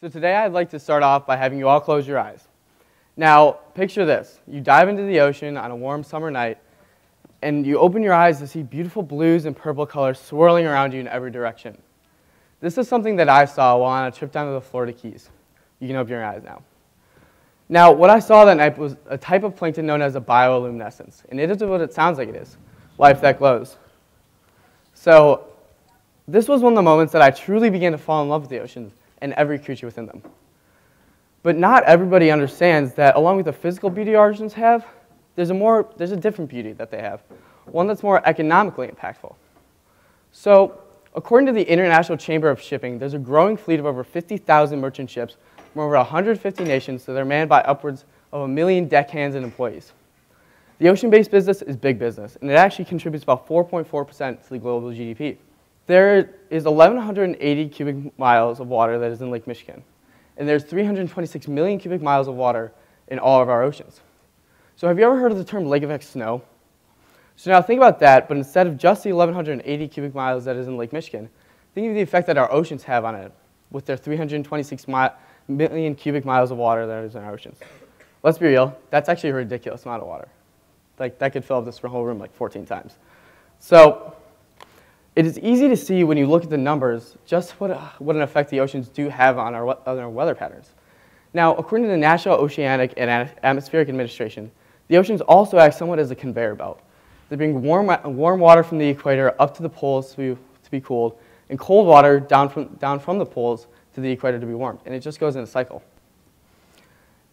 So today I'd like to start off by having you all close your eyes. Now, picture this. You dive into the ocean on a warm summer night, and you open your eyes to see beautiful blues and purple colors swirling around you in every direction. This is something that I saw while on a trip down to the Florida Keys. You can open your eyes now. Now, what I saw that night was a type of plankton known as a bioluminescence, and it is what it sounds like it is, life that glows. So, this was one of the moments that I truly began to fall in love with the oceans and every creature within them. But not everybody understands that along with the physical beauty our oceans have, there's a different beauty that they have, one that's more economically impactful. So, according to the International Chamber of Shipping, there's a growing fleet of over 50,000 merchant ships from over 150 nations, so they're manned by upwards of 1 million deckhands and employees. The ocean-based business is big business, and it actually contributes about 4.4% to the global GDP. There is 1,180 cubic miles of water that is in Lake Michigan, and there's 326 million cubic miles of water in all of our oceans. So have you ever heard of the term lake effect snow? So now think about that, but instead of just the 1,180 cubic miles that is in Lake Michigan, think of the effect that our oceans have on it with their 326 million cubic miles of water that is in our oceans. Let's be real, that's actually a ridiculous amount of water. Like, that could fill up this whole room like 14 times. So it is easy to see when you look at the numbers just what an effect the oceans do have on our weather patterns. Now, according to the National Oceanic and Atmospheric Administration, the oceans also act somewhat as a conveyor belt. They bring warm water from the equator up to the poles to be cooled, and cold water down from the poles to the equator to be warmed, and it just goes in a cycle.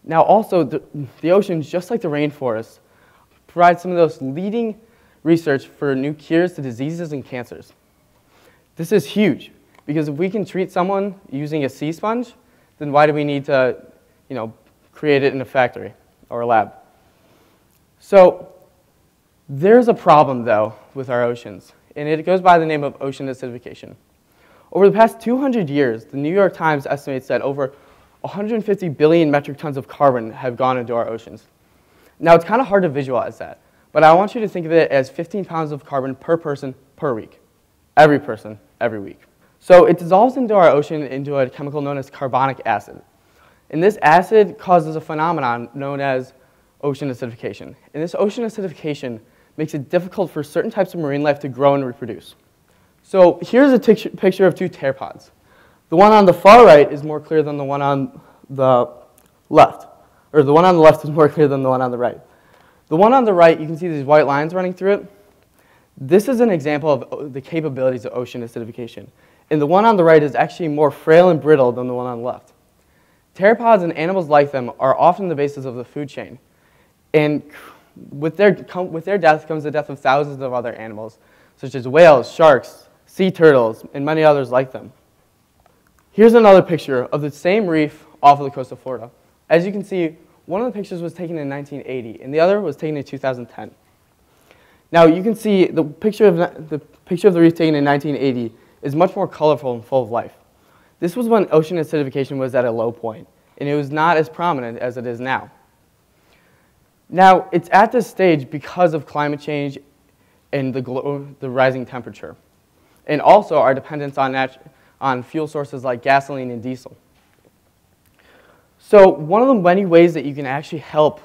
Now, also, the oceans, just like the rainforests, provide some of those leading research for new cures to diseases and cancers. This is huge, because if we can treat someone using a sea sponge, then why do we need to, create it in a factory or a lab? So there's a problem, though, with our oceans, and it goes by the name of ocean acidification. Over the past 200 years, the New York Times estimates that over 150 billion metric tons of carbon have gone into our oceans. Now, it's kind of hard to visualize that, but I want you to think of it as 15 pounds of carbon per person per week. Every person, every week. So it dissolves into our ocean into a chemical known as carbonic acid. And this acid causes a phenomenon known as ocean acidification. And this ocean acidification makes it difficult for certain types of marine life to grow and reproduce. So here's a picture of two pteropods. The one on the far right is more clear than the one on the left. Or the one on the left is more clear than the one on the right. The one on the right, you can see these white lines running through it. This is an example of the capabilities of ocean acidification. And the one on the right is actually more frail and brittle than the one on the left. Pteropods and animals like them are often the basis of the food chain. And with their death comes the death of thousands of other animals, such as whales, sharks, sea turtles, and many others like them. Here's another picture of the same reef off of the coast of Florida. As you can see, one of the pictures was taken in 1980, and the other was taken in 2010. Now, you can see the picture of the reef taken in 1980 is much more colorful and full of life. This was when ocean acidification was at a low point, and it was not as prominent as it is now. Now, it's at this stage because of climate change and the rising temperature, and also our dependence on fuel sources like gasoline and diesel. So one of the many ways that you can actually help,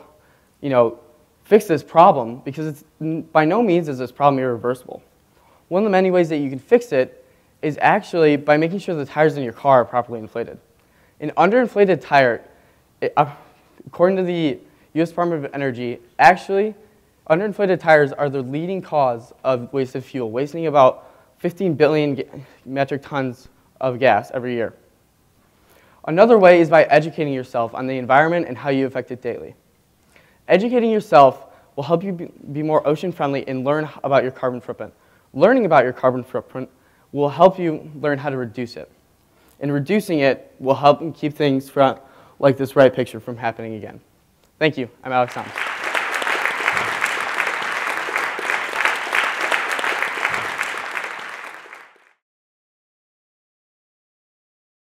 fix this problem, because by no means is this problem irreversible. One of the many ways that you can fix it is actually by making sure the tires in your car are properly inflated. An underinflated tire, according to the U.S. Department of Energy, actually, underinflated tires are the leading cause of wasted fuel, wasting about 15 billion metric tons of gas every year. Another way is by educating yourself on the environment and how you affect it daily. Educating yourself will help you be more ocean-friendly and learn about your carbon footprint. Learning about your carbon footprint will help you learn how to reduce it. And reducing it will help keep things like this right picture from happening again. Thank you. I'm Alex Thoms.